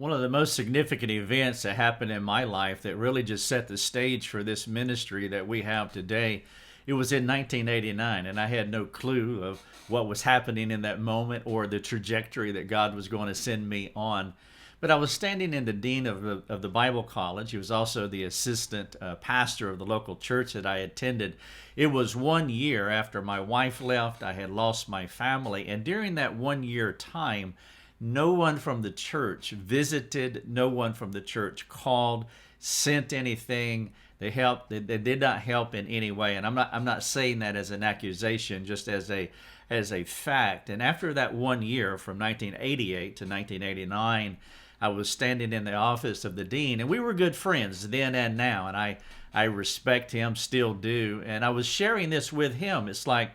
One of the most significant events that happened in my life that really just set the stage for this ministry that we have today, it was in 1989, and I had no clue of what was happening in that moment or the trajectory that God was going to send me on. But I was standing in the dean of the Bible college. He was also the assistant pastor of the local church that I attended. It was 1 year after my wife left. I had lost my family. And during that 1 year time, no one from the church visited, no one from the church called, sent anything. They did not help in any way. And I'm not saying that as an accusation, just as a fact. And after that 1 year, from 1988 to 1989, I was standing in the office of the dean, and we were good friends then and now, and I respect him, still do. And I was sharing this with him. It's like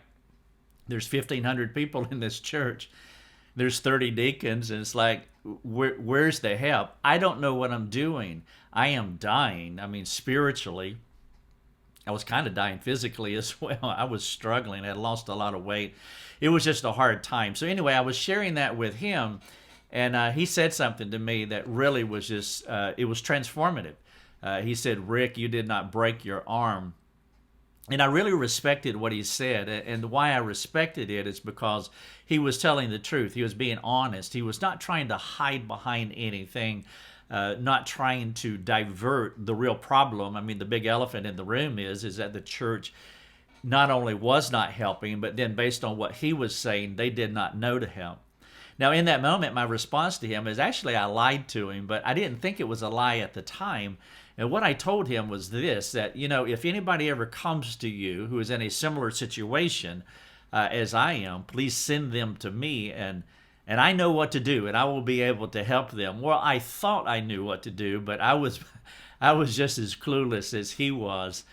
there's 1,500 people in this church. There's 30 deacons, and it's like, where's the help? I don't know what I'm doing. I am dying. I mean, spiritually. I was kind of dying physically as well. I was struggling. I had lost a lot of weight. It was just a hard time. So anyway, I was sharing that with him, and he said something to me that really was just, it was transformative. He said, "Rick, you did not break your arm." And I really respected what he said. And why I respected it is because he was telling the truth. He was being honest. He was not trying to hide behind anything, not trying to divert the real problem. I mean, the big elephant in the room is that the church not only was not helping, but then based on what he was saying, they did not know to help. Now, in that moment, my response to him is actually I lied to him, but I didn't think it was a lie at the time. And what I told him was this, that, if anybody ever comes to you who is in a similar situation as I am, please send them to me, and I know what to do, and I will be able to help them. Well, I thought I knew what to do, but I was just as clueless as he was.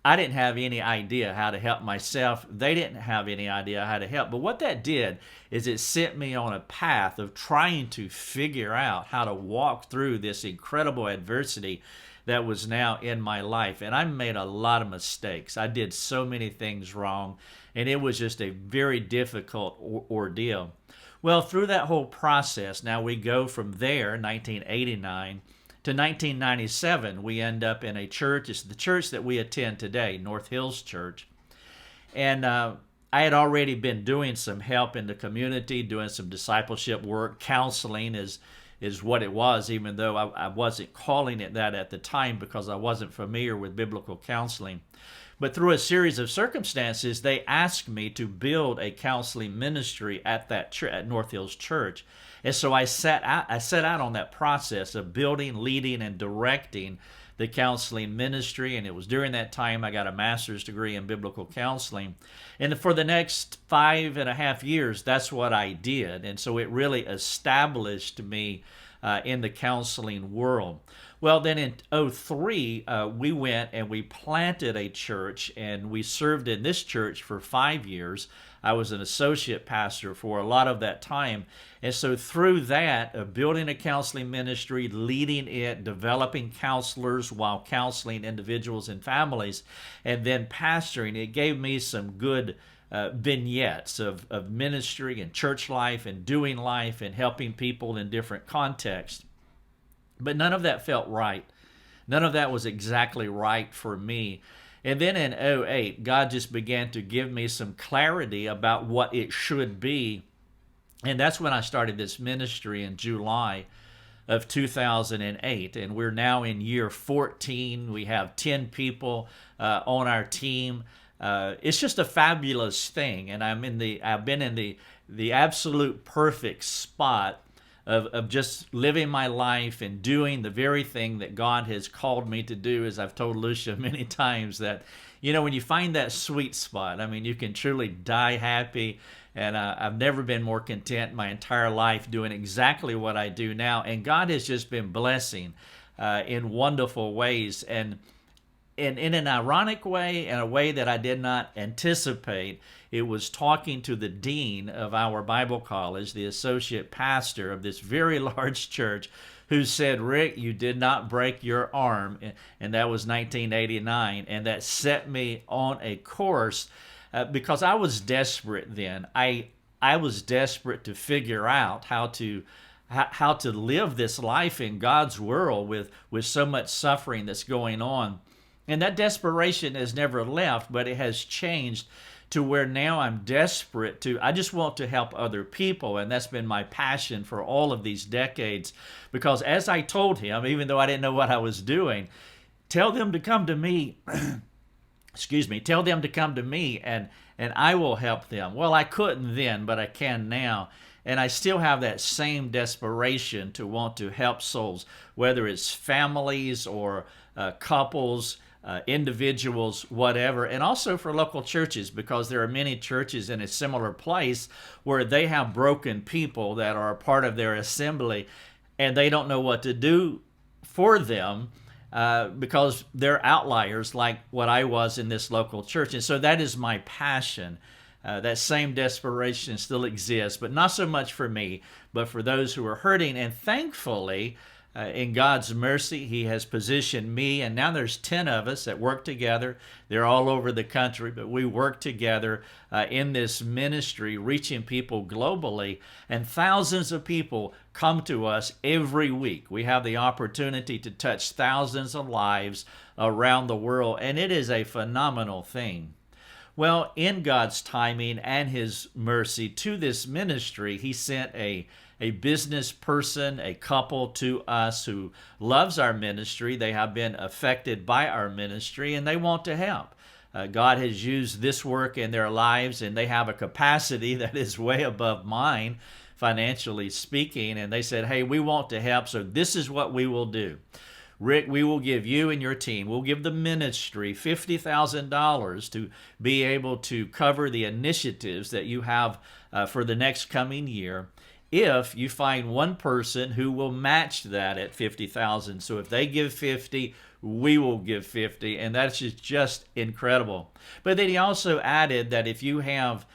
I didn't have any idea how to help myself. They didn't have any idea how to help. But what that did is it sent me on a path of trying to figure out how to walk through this incredible adversity that was now in my life. And I made a lot of mistakes. I did so many things wrong, and it was just a very difficult ordeal. Well, through that whole process, now we go from there, 1989, to 1997. We end up in a church. It's the church that we attend today, North Hills Church. And I had already been doing some help in the community, doing some discipleship work. Counseling is what it was, even though I wasn't calling it that at the time because I wasn't familiar with biblical counseling. But through a series of circumstances, they asked me to build a counseling ministry at at North Hills Church. And so I set out on that process of building, leading, and directing the counseling ministry. And it was during that time I got a master's degree in biblical counseling. And for the next 5.5 years, that's what I did. And so it really established me in the counseling world. Well, then in '03, we went and we planted a church, and we served in this church for 5 years. I was an associate pastor for a lot of that time. And so through that, building a counseling ministry, leading it, developing counselors while counseling individuals and families, and then pastoring, it gave me some good vignettes of ministry and church life and doing life and helping people in different contexts. But none of that felt right. None of that was exactly right for me. And then in '08, God just began to give me some clarity about what it should be. And that's when I started this ministry in July of 2008. And we're now in year 14. We have 10 people on our team. It's just a fabulous thing. And I've been in the absolute perfect spot of just living my life and doing the very thing that God has called me to do. As I've told Lucia many times, that, when you find that sweet spot, I mean, you can truly die happy. And I've never been more content my entire life doing exactly what I do now. And God has just been blessing in wonderful ways. And in an ironic way, in a way that I did not anticipate, it was talking to the dean of our Bible college, the associate pastor of this very large church, who said, "Rick, you did not break your arm." And that was 1989. And that set me on a course because I was desperate then. I was desperate to figure out how to how to live this life in God's world with so much suffering that's going on. And that desperation has never left, but it has changed to where now I'm desperate I just want to help other people. And that's been my passion for all of these decades. Because as I told him, even though I didn't know what I was doing, tell them to come to me, excuse me, tell them to come to me and I will help them. Well, I couldn't then, but I can now. And I still have that same desperation to want to help souls, whether it's families or couples, individuals, whatever, and also for local churches, because there are many churches in a similar place where they have broken people that are a part of their assembly, and they don't know what to do for them because they're outliers like what I was in this local church. And so that is my passion. That same desperation still exists, but not so much for me, but for those who are hurting. And thankfully, in God's mercy, He has positioned me, and now there's 10 of us that work together. They're all over the country, but we work together in this ministry, reaching people globally, and thousands of people come to us every week. We have the opportunity to touch thousands of lives around the world, and it is a phenomenal thing. Well, in God's timing and His mercy to this ministry, He sent a business person, a couple to us who loves our ministry. They have been affected by our ministry and they want to help. God has used this work in their lives, and they have a capacity that is way above mine, financially speaking. And they said, hey, we want to help, so this is what we will do. Rick, we will give you and your team, we'll give the ministry $50,000 to be able to cover the initiatives that you have for the next coming year, if you find one person who will match that at $50,000. So if they give 50, we will give 50, and that's just incredible. But then he also added that if you have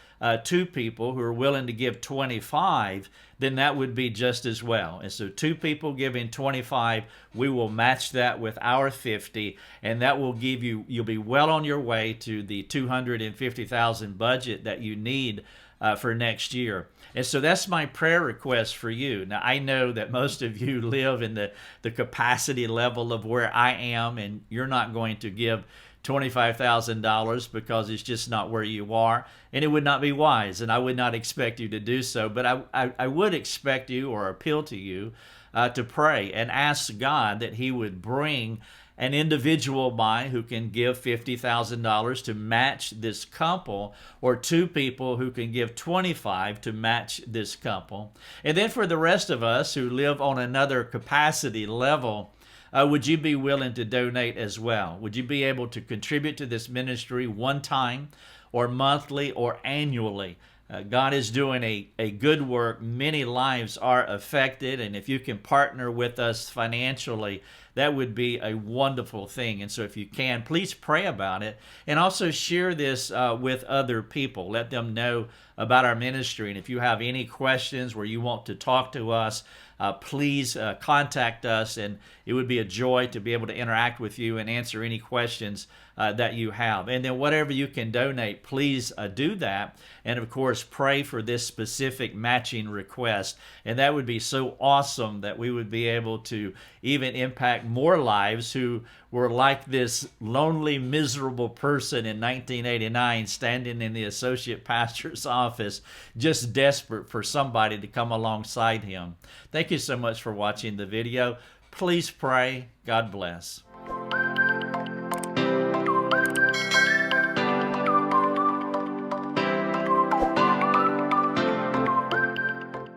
two people who are willing to give 25, then that would be just as well. And so two people giving 25, we will match that with our 50, and that will give you'll be well on your way to the 250,000 budget that you need for next year. And so that's my prayer request for you. Now, I know that most of you live in the capacity level of where I am, and you're not going to give $25,000 because it's just not where you are, and it would not be wise, and I would not expect you to do so. But I would expect you, or appeal to you, to pray and ask God that He would bring an individual by who can give $50,000 to match this couple, or two people who can give 25 to match this couple. And then for the rest of us who live on another capacity level, would you be willing to donate as well? Would you be able to contribute to this ministry one time, or monthly, or annually? God is doing a good work. Many lives are affected, and if you can partner with us financially, that would be a wonderful thing. And so if you can, please pray about it, and also share this with other people. Let them know about our ministry. And if you have any questions where you want to talk to us, please contact us, and it would be a joy to be able to interact with you and answer any questions that you have. And then whatever you can donate, please do that. And of course, pray for this specific matching request. And that would be so awesome that we would be able to even impact more lives who were like this lonely, miserable person in 1989 standing in the associate pastor's office, just desperate for somebody to come alongside him. Thank you so much for watching the video. Please pray. God bless.